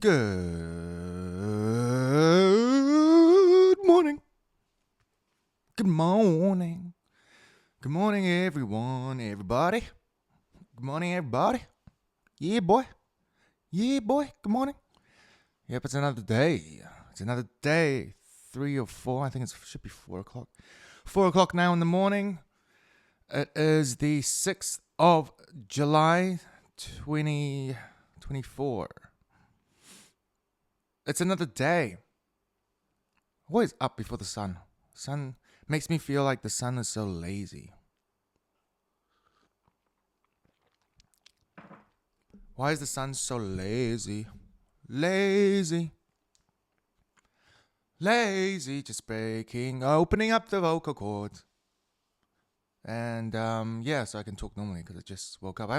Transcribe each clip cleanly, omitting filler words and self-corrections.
Good morning. Good morning. Good morning, everyone, everybody. Good morning, everybody. Yeah, boy. Yeah, boy. Good morning. Yep, it's another day. It's another day. 3 or 4. I think it should be 4 o'clock. 4 o'clock now in the morning. It is the 6th of July, 2024. It's another day. Always up before the sun. Sun makes me feel like the sun is so lazy. Why is the sun so lazy? Lazy. Lazy, just opening up the vocal cords. And so I can talk normally because I just woke up.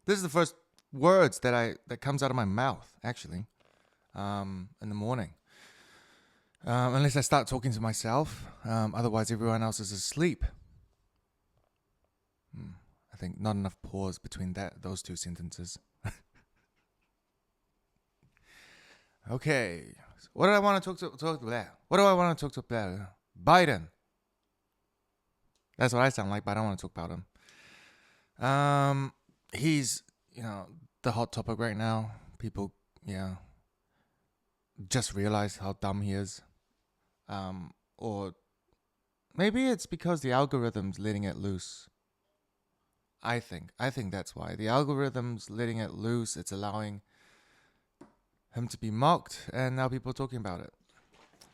This is the first words that comes out of my mouth, actually, in the morning. Unless I start talking to myself. Otherwise, everyone else is asleep. I think not enough pause between those two sentences. Okay. What do I want to talk about? What do I want to talk about? Biden. That's what I sound like, but I don't want to talk about him. He's, the hot topic right now. People, just realize how dumb he is. Or maybe it's because the algorithm's letting it loose. I think that's why. The algorithm's letting it loose. It's allowing him to be mocked, and now people are talking about it.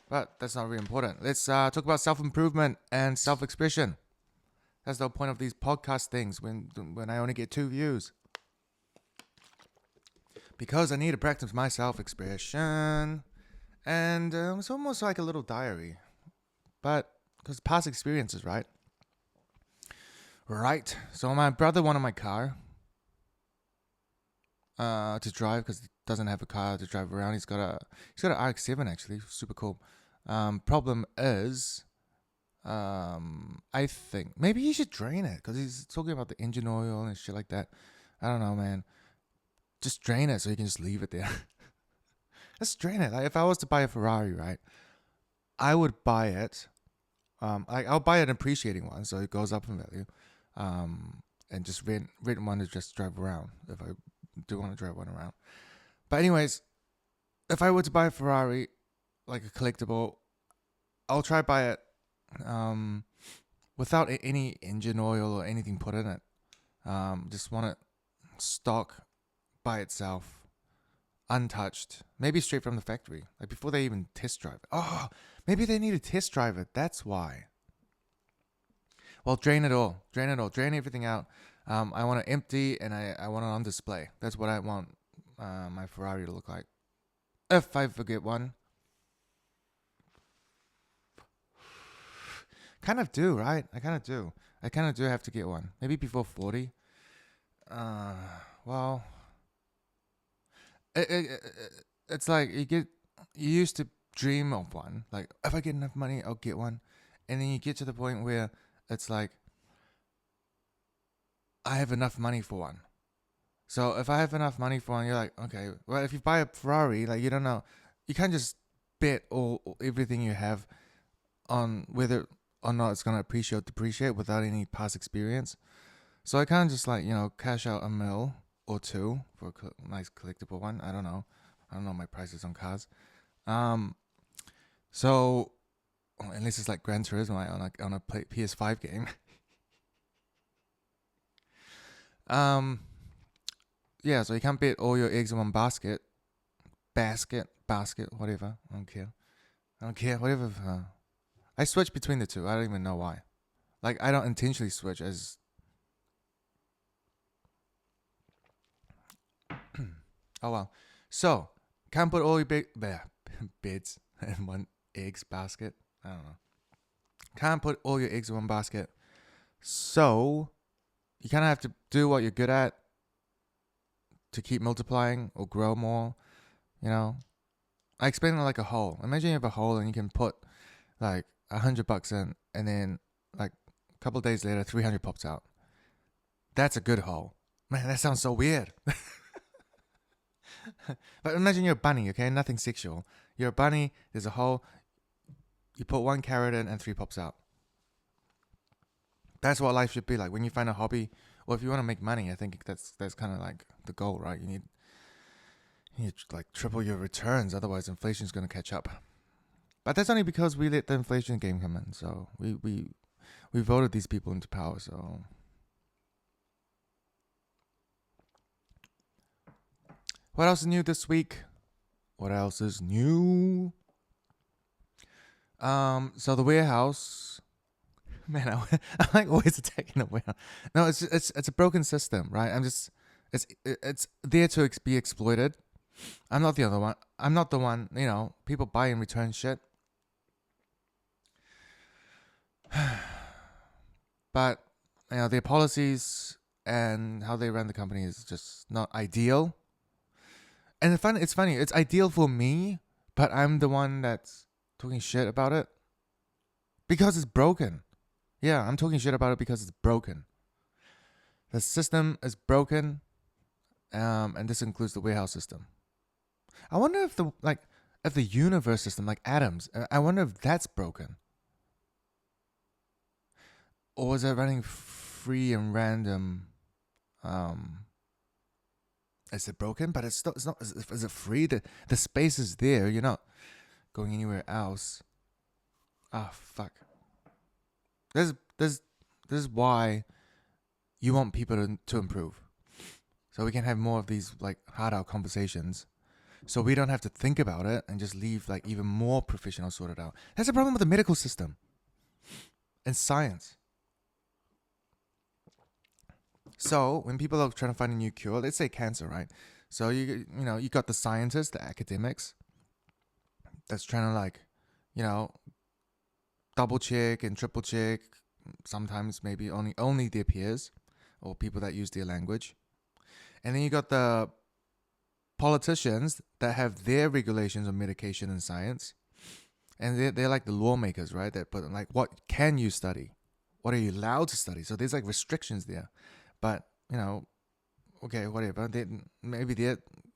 But that's not really important. Let's talk about self-improvement and self-expression. That's the whole point of these podcast things when I only get 2 views. Because I need to practice my self-expression. And it's almost like a little diary. But, because past experiences, right? Right. So my brother wanted my car to drive because he doesn't have a car to drive around. He's got an RX-7 actually, super cool. Problem is, I think maybe he should drain it because he's talking about the engine oil and shit like that. I don't know, man. Just drain it so you can just leave it there. Just drain it. Like if I was to buy a Ferrari, right, I would buy it. I'll buy an appreciating one so it goes up in value. And just rent one to just drive around if I do want to drive one around. But anyways, if I were to buy a Ferrari, like a collectible, I'll try buy it without any engine oil or anything put in it. Just want it stock by itself, untouched, maybe straight from the factory, like before they even test drive it. Oh, maybe they need to test drive it. That's why. Well, drain everything out. I want it empty and I want it on display. That's what I want my Ferrari to look like. If I forget one. Kind of do, right? I kind of do have to get one. Maybe before 40. Well, it's like you used to dream of one. Like, if I get enough money, I'll get one. And then you get to the point where it's like, I have enough money for one. So if I have enough money for one, you're like, okay. Well, if you buy a Ferrari, like, you don't know. You can't just bet everything you have on whether or not it's going to appreciate or depreciate without any past experience. So I can't just cash out $1 million or $2 million for a nice collectible one. I don't know my prices on cars. So unless it's like Gran Turismo on a PS5 game. So you can't bet all your eggs in one basket, whatever. I don't care, whatever. I switch between the two. I don't even know why. Like, I don't intentionally switch as... Oh, well. So, can't put all your beds in one eggs basket. I don't know. Can't put all your eggs in one basket. So, you kind of have to do what you're good at to keep multiplying or grow more, I explain it like a hole. Imagine you have a hole and you can put like $100 in, and then like a couple of days later, 300 pops out. That's a good hole. Man, that sounds so weird. But imagine you're a bunny, okay? Nothing sexual. You're a bunny. There's a hole. You put one carrot in, and three pops out. That's what life should be like. When you find a hobby, or if you want to make money, I think that's kind of like the goal, right? You need to like triple your returns, otherwise inflation's going to catch up. But that's only because we let the inflation game come in. So we voted these people into power. So what else is new this week? What else is new? So the warehouse, man, I'm like always attacking the warehouse. No, it's a broken system, right? It's there to be exploited. I'm not the other one. I'm not the one. People buy and return shit. But their policies and how they run the company is just not ideal. And it's funny. It's ideal for me, but I'm the one that's talking shit about it because it's broken. Yeah, I'm talking shit about it because it's broken. The system is broken, and this includes the warehouse system. I wonder if the universe system, like atoms, I wonder if that's broken, or is it running free and random? Is it broken? But it's not. Is it free? The space is there. You're not going anywhere else. Ah, fuck. This is why you want people to improve, so we can have more of these like hard out conversations, so we don't have to think about it and just leave like even more professionals sorted out. That's the problem with the medical system and science. So when people are trying to find a new cure, let's say cancer, right? So you got the scientists, the academics, that's trying to double check and triple check. Sometimes maybe only their peers or people that use their language. And then you got the politicians that have their regulations on medication and science. And they're like the lawmakers, right? That put like, what can you study? What are you allowed to study? So there's like restrictions there. But, okay, whatever. They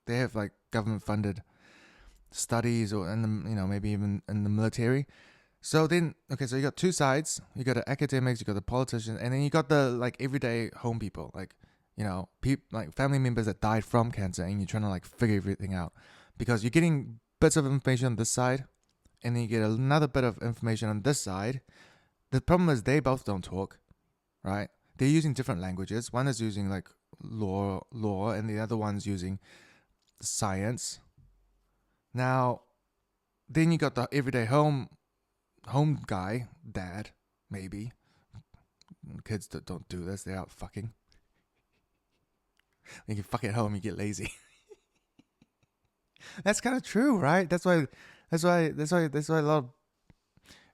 have like government funded studies or maybe even in the military. So then, okay, so you got two sides. You got the academics, you got the politicians, and then you got the like everyday home people, like like family members that died from cancer, and you're trying to like figure everything out because you're getting bits of information on this side, and then you get another bit of information on this side. The problem is they both don't talk, right? They're using different languages. One is using like law, and the other one's using science. Now, then you got the everyday home guy, dad, maybe. Kids don't do this. They're out fucking. When you fuck at home, you get lazy. That's kind of true, right? That's why a lot of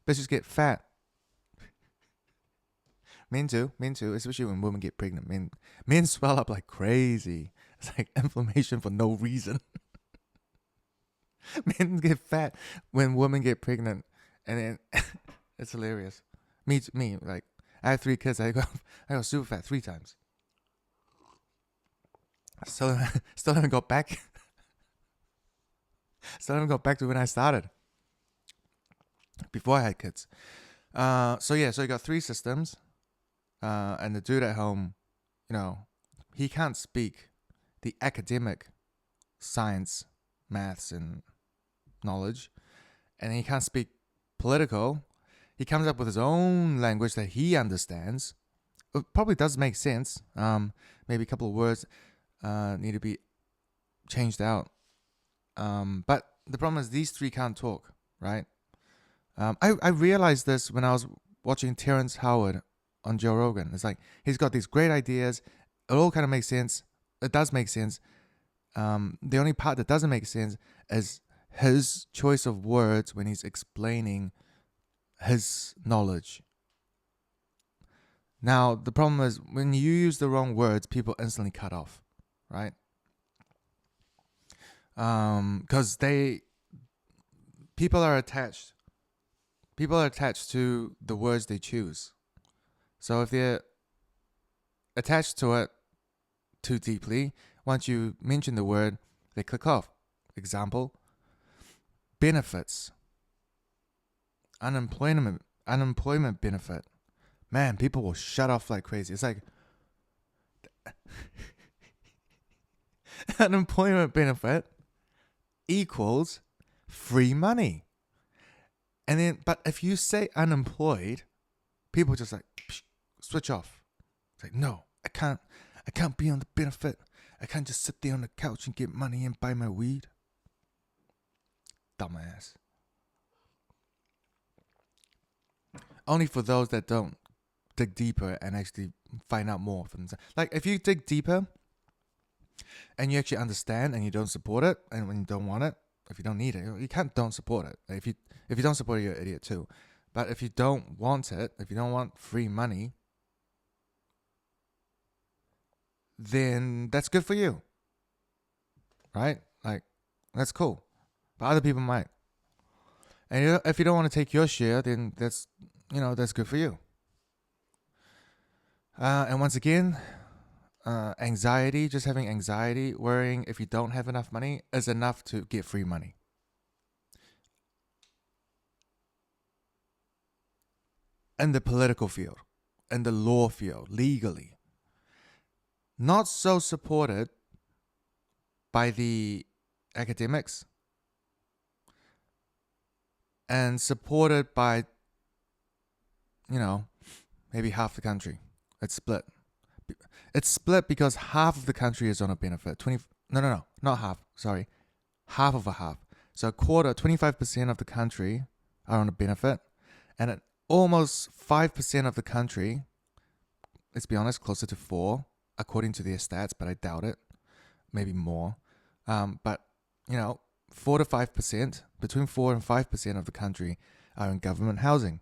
bitches get fat. Men too, especially when women get pregnant. Men swell up like crazy. It's like inflammation for no reason. Men get fat when women get pregnant, and then it's hilarious. Me, like I have 3 kids. I got super fat 3 times. Still haven't got back. Still haven't got back to when I started. Before I had kids. So you got 3 systems. And the dude at home, he can't speak the academic science, maths, and knowledge, and he can't speak political. He comes up with his own language that he understands. It probably does make sense. Maybe a couple of words need to be changed out. But the problem is these 3 can't talk, right? I realized this when I was watching Terrence Howard on Joe Rogan. It's like he's got these great ideas. It all kind of makes sense. It does make sense. The only part that doesn't make sense is his choice of words when he's explaining his knowledge. Now, the problem is when you use the wrong words, people instantly cut off, right? Because people are attached to the words they choose. So if they're attached to it too deeply, once you mention the word, They click off. Example, benefits, unemployment benefit. Man, people will shut off like crazy. It's like unemployment benefit equals free money. And then, but if you say unemployed, people just like switch off. It's like, no, I can't be on the benefit. I can't just sit there on the couch and get money and buy my weed. Dumbass. Only for those that don't dig deeper and actually find out more for themselves. Like if you dig deeper and you actually understand and you don't support it, and when you don't want it, if you don't need it, you can't don't support it. If you don't support it, you're an idiot too. But if you don't want it, if you don't want free money, then that's good for you, right? Like that's cool, but other people might. And if you don't want to take your share, then that's good for you. And once again, anxiety, just having anxiety, worrying if you don't have enough money is enough to get free money. In the political field, in the law field, legally. Not so supported by the academics and supported by, maybe half the country. It's split. It's split because half of the country is on a benefit. Not half. Sorry, half of a half. So a quarter, 25% of the country are on a benefit, and almost 5% of the country, let's be honest, closer to 4, according to their stats, but I doubt it. Maybe more. But 4 to 5%, between 4 and 5% of the country are in government housing.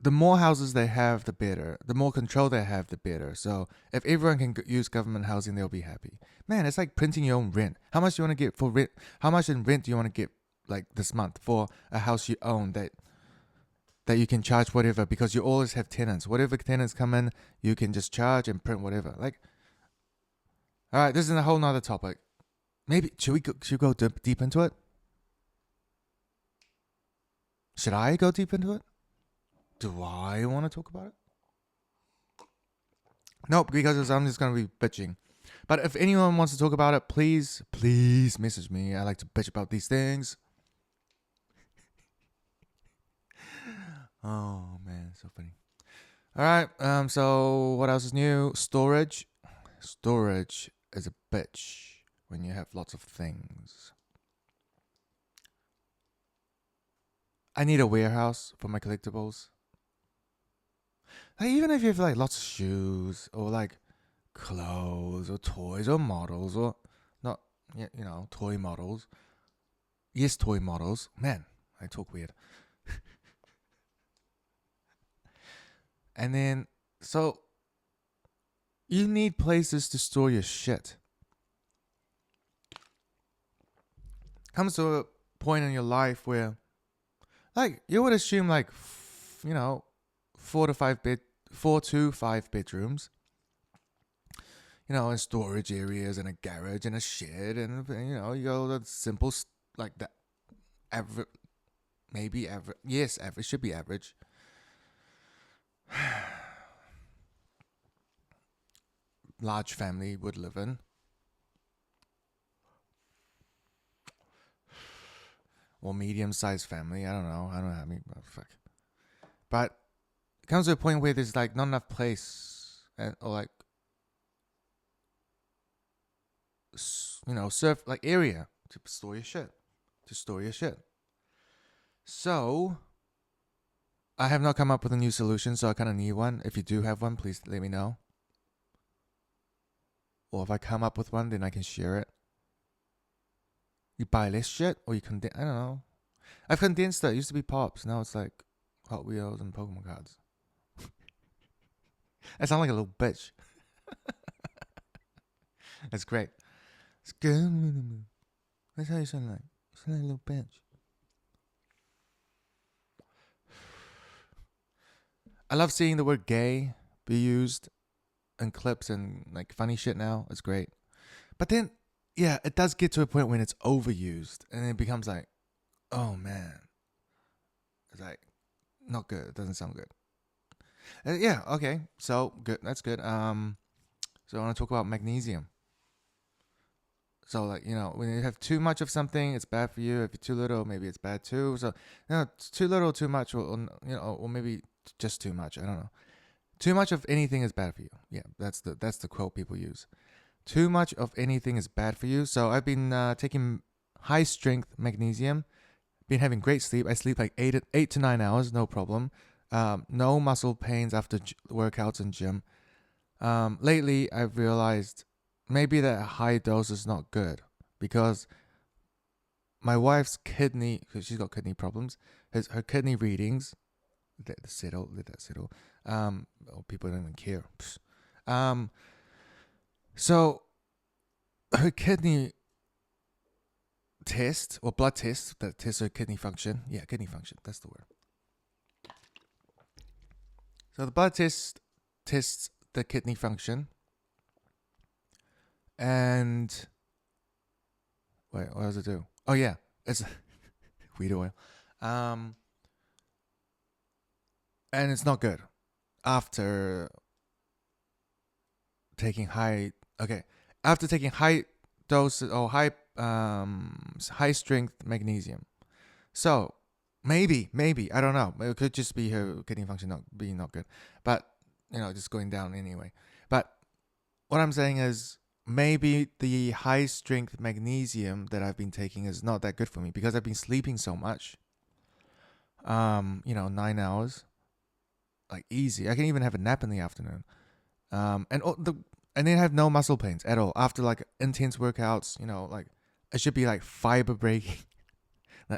The more houses they have, the better. The more control they have, the better. So if everyone can use government housing, they'll be happy. Man, it's like printing your own rent. How much do you want to get for rent? How much in rent do you want to get like this month for a house you own that you can charge whatever, because you always have tenants. Whatever tenants come in, you can just charge and print whatever. Like, all right, this is a whole nother topic. Maybe should we go deep into it? Should I go deep into it? Do I want to talk about it? Nope, because I'm just going to be bitching. But if anyone wants to talk about it, please message me. I like to bitch about these things. Oh, man, so funny. All right, so what else is new? Storage. Storage is a bitch when you have lots of things. I need a warehouse for my collectibles. Like, even if you have like lots of shoes or like clothes or toys or models or not, toy models. Yes, toy models. Man, I talk weird. And then, so you need places to store your shit. Comes to a point in your life where, like, you would assume like, 4 to 5 bedrooms. In storage areas and a garage and a shed and you go the simple like that. Average, maybe average. Yes, average should be average. Large family would live in. Or medium-sized family. I don't know. I mean, fuck. But it comes to a point where there's like not enough place, or like, surf like area to store your shit. So I have not come up with a new solution, so I kind of need one. If you do have one, please let me know. Or if I come up with one, then I can share it. You buy less shit, or you condense. I don't know. I've condensed it. It used to be Pops. Now it's like Hot Wheels and Pokemon cards. I sound like a little bitch. That's great. It's good. That's how you sound like. You sound like a little bitch. I love seeing the word gay be used in clips and like funny shit now. It's great. But then, yeah, it does get to a point when it's overused and it becomes like, oh man, it's like not good. It doesn't sound good. Yeah, okay. So good. That's good. So I want to talk about magnesium. So like, when you have too much of something, it's bad for you. If you're too little, maybe it's bad too. So too little, too much, or maybe just too much. I don't know. Too much of anything is bad for you. Yeah, that's the quote people use. Too much of anything is bad for you. So I've been taking high strength magnesium. Been having great sleep. I sleep like 8 to 9 hours, no problem. No muscle pains after workouts and gym. Lately, I've realized maybe that high dose is not good because my wife's kidney, because she's got kidney problems, her kidney readings, let that settle. People don't even care. So her kidney test or blood test that tests her kidney function. Yeah, kidney function. That's the word. So the blood test tests the kidney function. And wait, what does it do? Oh yeah, it's wheat oil. And it's not good after taking high. Okay, after taking high doses or high strength magnesium. So maybe I don't know. It could just be her kidney function not being not good, but just going down anyway. But what I'm saying is maybe the high strength magnesium that I've been taking is not that good for me because I've been sleeping so much. 9 hours, like easy. I can even have a nap in the afternoon. And then have no muscle pains at all after like intense workouts. Like it should be like fiber breaking,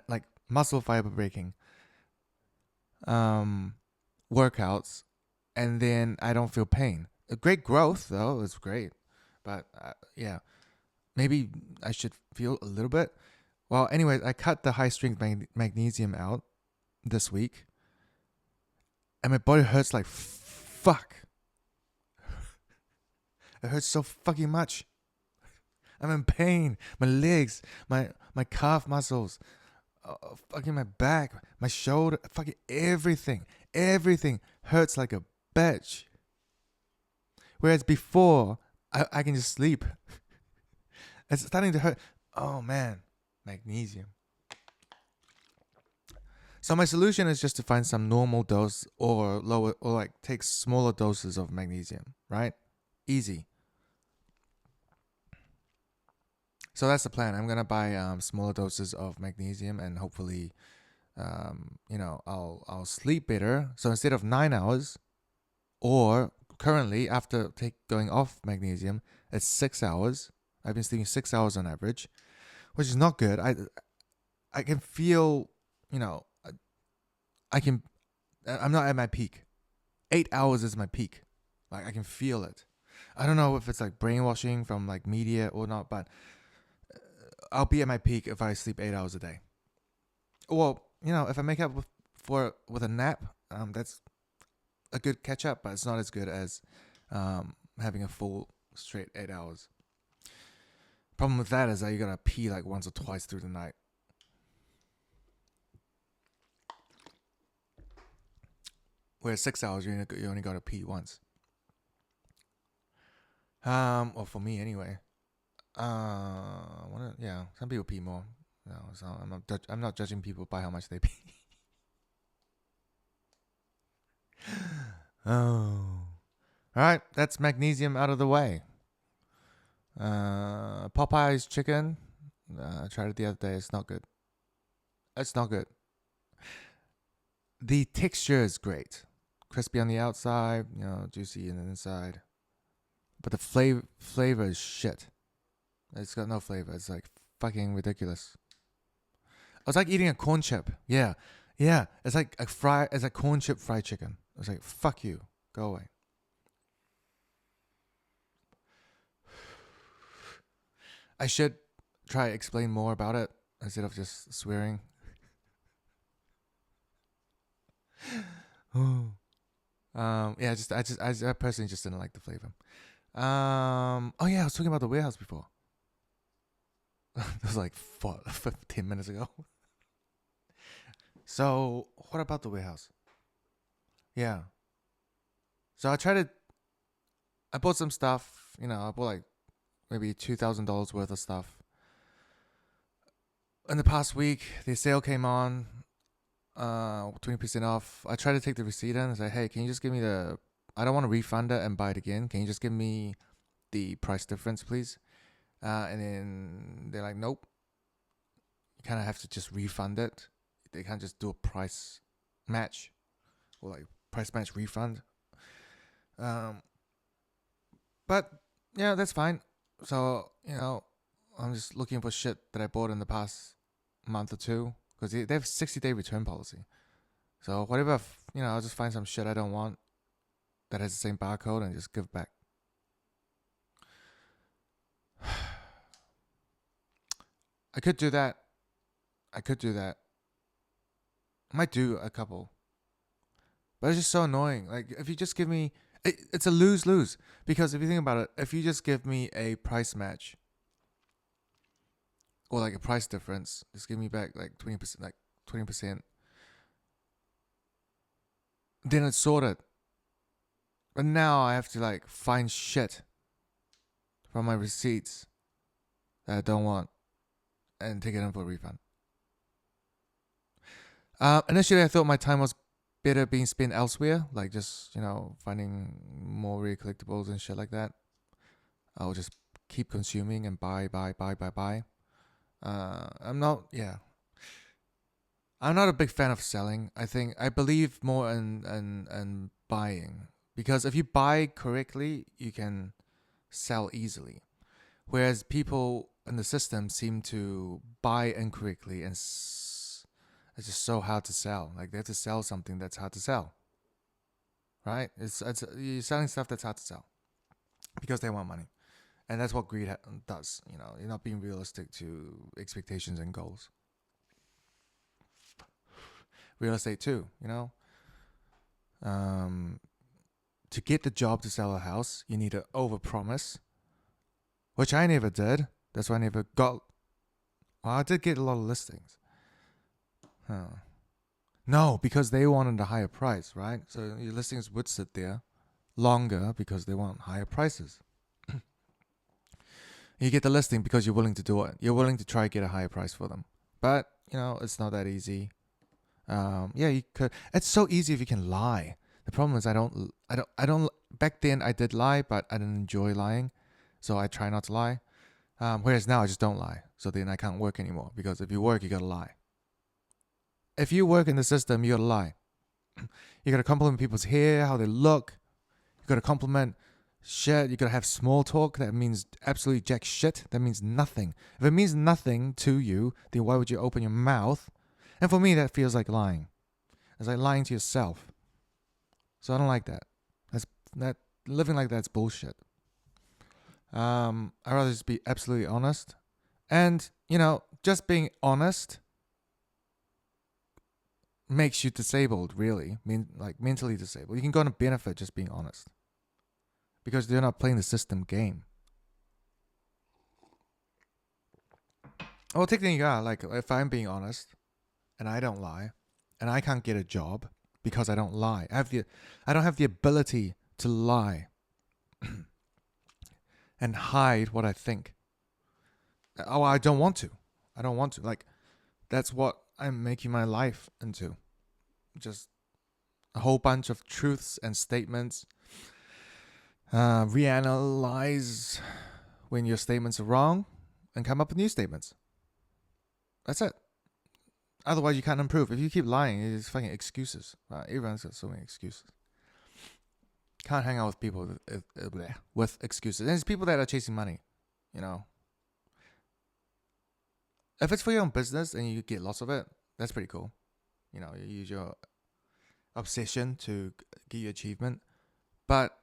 like muscle fiber breaking workouts, and then I don't feel pain. A great growth though, it's great, but yeah, maybe I should feel a little bit. Well, anyways, I cut the high strength magnesium out this week, and my body hurts like fuck. It hurts so fucking much. I'm in pain. My legs, my calf muscles, fucking my back, my shoulder, fucking everything hurts like a bitch. Whereas before, I can just sleep. It's starting to hurt. Oh man, magnesium. So my solution is just to find some normal dose or lower, or like take smaller doses of magnesium, right? Easy. So that's the plan. I'm gonna buy smaller doses of magnesium, and hopefully, I'll sleep better. So instead of 9 hours, or currently after going off magnesium, it's 6 hours. I've been sleeping 6 hours on average, which is not good. I can feel, I'm not at my peak. 8 hours is my peak. Like I can feel it. I don't know if it's like brainwashing from like media or not, but I'll be at my peak if I sleep 8 hours a day. Well, if I make up with a nap, that's a good catch up, but it's not as good as having a full straight 8 hours. Problem with that is that you gotta pee like once or twice through the night. Whereas 6 hours, you only gotta pee once. Or for me anyway. Some people pee more. No, so I'm not judging people by how much they pee. Oh, all right. That's magnesium out of the way. Popeye's chicken. I tried it the other day. It's not good. It's not good. The texture is great, crispy on the outside, juicy on the inside. But the flavor is shit. It's got no flavor. It's like fucking ridiculous. It's like eating a corn chip. Yeah. It's like it's a corn chip fried chicken. It's like fuck you. Go away. I should try to explain more about it instead of just swearing. Oh. Yeah, I personally just didn't like the flavor. Oh yeah, I was talking about the warehouse before. It was like 15 minutes ago. So what about the warehouse? Yeah. So I bought some stuff. I bought like maybe $2,000 worth of stuff. In the past week, the sale came on, 20% off. I tried to take the receipt in and say, hey, can you just give me I don't want to refund it and buy it again. Can you just give me the price difference, please? And then they're like, nope. You kind of have to just refund it. They can't just do a price match or like price match refund. Um, but yeah, that's fine. So I'm just looking for shit that I bought in the past month or two because they have 60-day return policy. So whatever, I'll just find some shit I don't want that has the same barcode and just give back. I could do that. I might do a couple. But it's just so annoying. Like, if you just give me... It's a lose-lose. Because if you think about it, if you just give me a price match or like a price difference, just give me back like 20%, then it's sorted. But now I have to like find shit from my receipts that I don't want and take it in for a refund. Initially, I thought my time was better being spent elsewhere, like just finding more rare collectibles and shit like that. I'll just keep consuming and buy. I'm not, yeah. I'm not a big fan of selling. I believe more in buying, because if you buy correctly, you can sell easily. Whereas people in the system seem to buy incorrectly, and it's just so hard to sell. Like, they have to sell something that's hard to sell, right? It's you're selling stuff that's hard to sell because they want money, and that's what greed does. You're not being realistic to expectations and goals. Real estate too. Um, to get the job to sell a house, you need to overpromise, which I never did. That's why I never got. Well, I did get a lot of listings. Huh. No, because they wanted a higher price, right? So your listings would sit there longer because they want higher prices. You get the listing because you're willing to do it. You're willing to try to get a higher price for them. But, it's not that easy. Yeah, you could. It's so easy if you can lie. The problem is I don't. Back then I did lie, but I didn't enjoy lying, so I try not to lie. Whereas now I just don't lie, so then I can't work anymore, because if you work, you gotta lie. If you work in the system, you gotta lie. You gotta compliment people's hair, how they look. You gotta compliment shit. You gotta have small talk. That means absolutely jack shit. That means nothing. If it means nothing to you, then why would you open your mouth? And for me, that feels like lying. It's like lying to yourself. So I don't like that. That living like that's bullshit. I'd rather just be absolutely honest. And, just being honest makes you disabled, really. Like mentally disabled. You can go on a benefit just being honest, because they're not playing the system game. Well, technically, yeah, like if I'm being honest and I don't lie and I can't get a job because I don't lie. I don't have the ability to lie and hide what I think. Oh, I don't want to. Like, that's what I'm making my life into. Just a whole bunch of truths and statements. Reanalyze when your statements are wrong and come up with new statements. That's it. Otherwise, you can't improve. If you keep lying, it's fucking excuses. Everyone's got so many excuses. Can't hang out with people with excuses. And it's people that are chasing money, If it's for your own business and you get lots of it, that's pretty cool. You use your obsession to get your achievement. But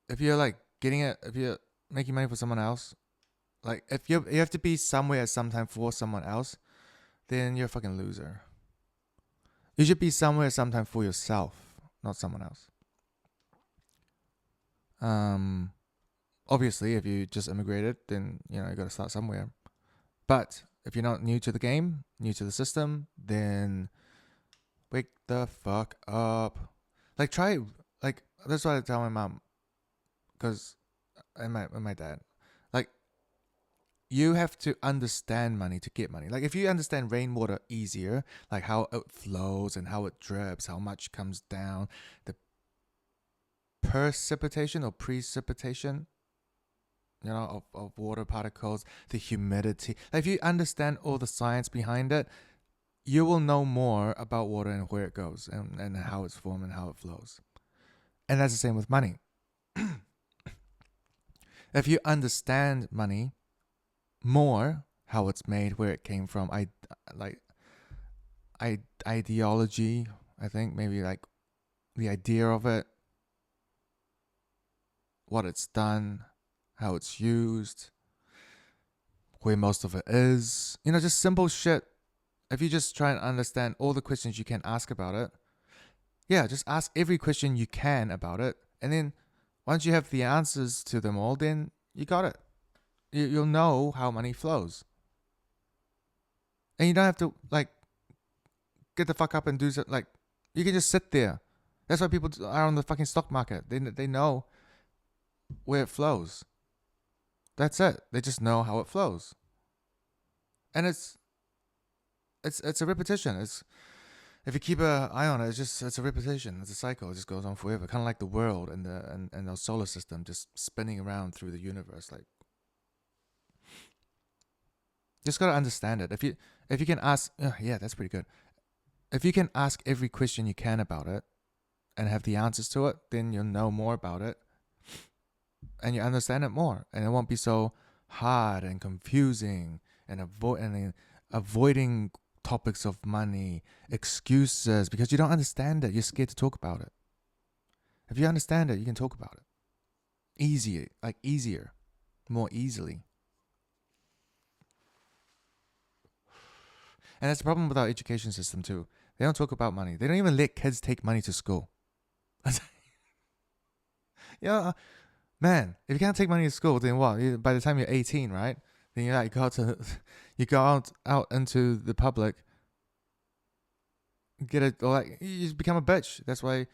if you're like if you're making money for someone else, like if you have to be somewhere at some time for someone else, then you're a fucking loser. You should be somewhere sometime for yourself. not someone else. Obviously, if you just immigrated, then you got to start somewhere. But if you're not new to the game, new to the system, then wake the fuck up. Like try like that's what I tell my mom, because and my dad, like you have to understand money to get money. Like if you understand rainwater easier, like how it flows and how it drips, how much comes down, the precipitation or precipitation, of water particles, the humidity. Like if you understand all the science behind it, you will know more about water and where it goes and how it's formed and how it flows. And that's the same with money. If you understand money more, how it's made, where it came from, ideology, I think maybe like the idea of it, what it's done, how it's used, where most of it is, just simple shit. If you just try and understand all the questions you can ask about it, just ask every question you can about it. And then once you have the answers to them all, then you got it. You'll know how money flows. And you don't have to, get the fuck up and do something. Like, you can just sit there. That's why people are on the fucking stock market. They know where it flows. That's it. They just know how it flows. And it's a repetition. If you keep an eye on it, it's a repetition. It's a cycle. It just goes on forever. Kind of like the world and the solar system just spinning around through the universe. Like, just gotta understand it. If you can ask, that's pretty good. If you can ask every question you can about it and have the answers to it, then you'll know more about it and you understand it more, and it won't be so hard and confusing and avoiding topics of money, excuses, because you don't understand it. You're scared to talk about it. If you understand it, you can talk about it easier, more easily. And that's the problem with our education system too. They don't talk about money. They don't even let kids take money to school. Man, if you can't take money to school, then what? By the time you're 18, right? Then you go out into the public, you just become a bitch. That's why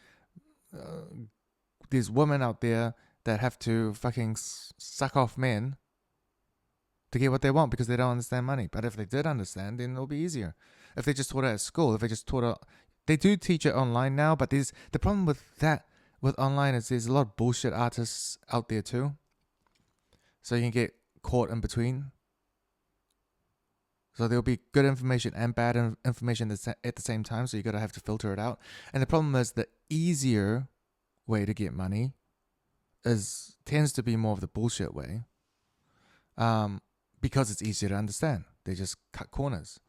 there's women out there that have to fucking suck off men to get what they want because they don't understand money. But if they did understand, then it'll be easier. If they just taught it at school, if they just taught it, they do teach it online now. But the problem with that with online is there's a lot of bullshit artists out there too. So you can get caught in between. So there'll be good information and bad information at the same time. So you gotta have to filter it out. And the problem is the easier way to get money tends to be more of the bullshit way. Because it's easier to understand. They just cut corners.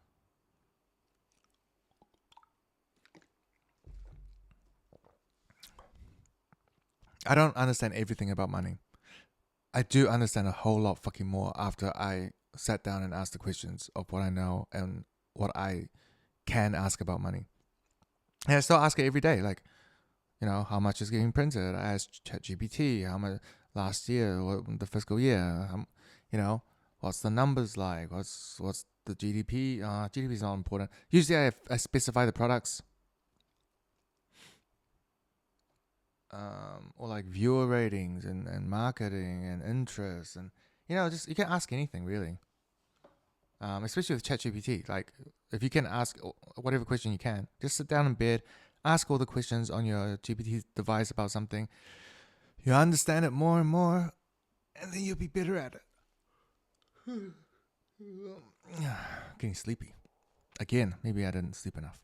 I don't understand everything about money. I do understand a whole lot fucking more after I sat down and asked the questions of what I know and what I can ask about money. And I still ask it every day. Like, how much is getting printed? I asked ChatGPT how much last year, the fiscal year, what's the numbers like? What's the GDP? GDP is not important. Usually I specify the products. Or like viewer ratings and marketing and interest and just you can ask anything really. Especially with ChatGPT. Like if you can ask whatever question you can, just sit down in bed, ask all the questions on your GPT device about something. You understand it more and more, and then you'll be better at it. Getting sleepy. Again, maybe I didn't sleep enough.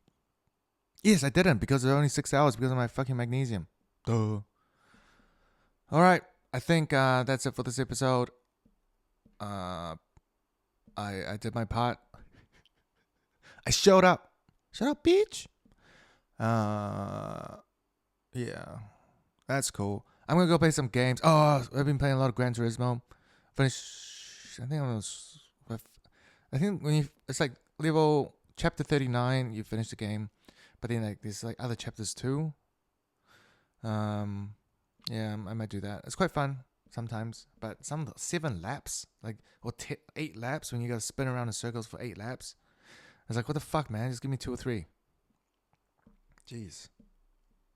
Yes, I didn't because it's only 6 hours because of my fucking magnesium. Duh. Alright, I think that's it for this episode. I did my part. I showed up. Shut up, bitch. Yeah. That's cool. I'm gonna go play some games. Oh, I've been playing a lot of Gran Turismo. I think it's like level chapter 39, you finish the game. But then there's other chapters too. Um, yeah, I might do that. It's quite fun sometimes, but 7 laps, like, or 8 laps when you gotta spin around in circles for 8 laps. I was like, what the fuck, man? Just give me 2 or 3. Jeez,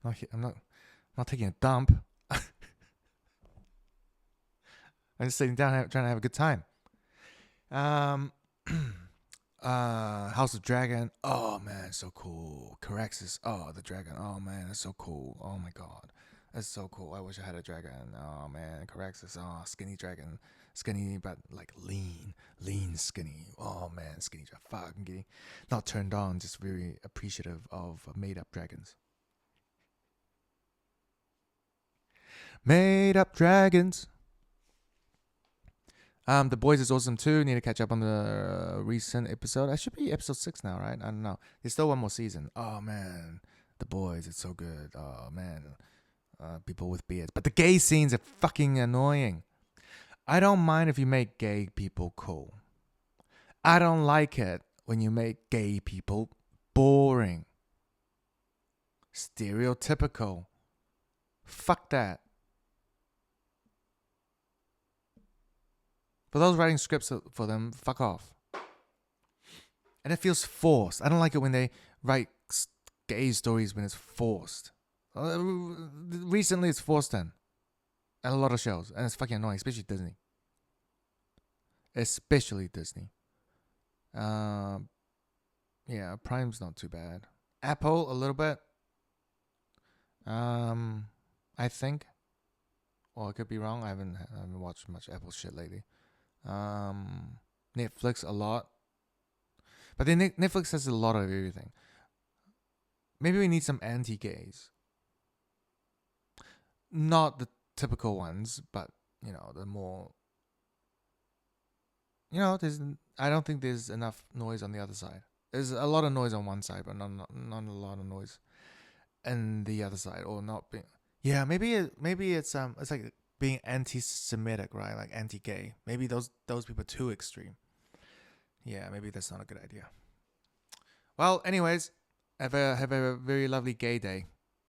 I'm not taking a dump. I'm just sitting down trying to have a good time. Um, House of Dragon. Oh man, so cool. Caraxes. Oh, the dragon. Oh man, that's so cool. Oh my god, that's so cool. I wish I had a dragon. Oh man, Caraxes. Oh, skinny dragon. Skinny, but like lean, skinny. Oh man, skinny. Fucking getting not turned on. Just very appreciative of made up dragons. Made up dragons. The Boys is awesome too. Need to catch up on the recent episode. I should be episode 6 now, right? I don't know. There's still one more season. Oh man, The Boys, it's so good. Oh man, people with beards, but the gay scenes are fucking annoying. I don't mind if you make gay people cool. I don't like it when you make gay people boring, stereotypical. Fuck that. For those writing scripts for them, fuck off. And it feels forced. I don't like it when they write gay stories when it's forced. Recently, it's forced in. And a lot of shows. And it's fucking annoying, especially Disney. Yeah, Prime's not too bad. Apple, a little bit. I think. Well, I could be wrong. I haven't watched much Apple shit lately. Netflix a lot, but then Netflix has a lot of everything. Maybe we need some anti-gays, not the typical ones, but the more. I don't think there's enough noise on the other side. There's a lot of noise on one side, but not a lot of noise in the other side, or not being. Yeah, maybe it's like being anti-Semitic, right? Like anti-gay. Maybe those people are too extreme. Yeah, maybe that's not a good idea. Well, anyways, have a very lovely gay day.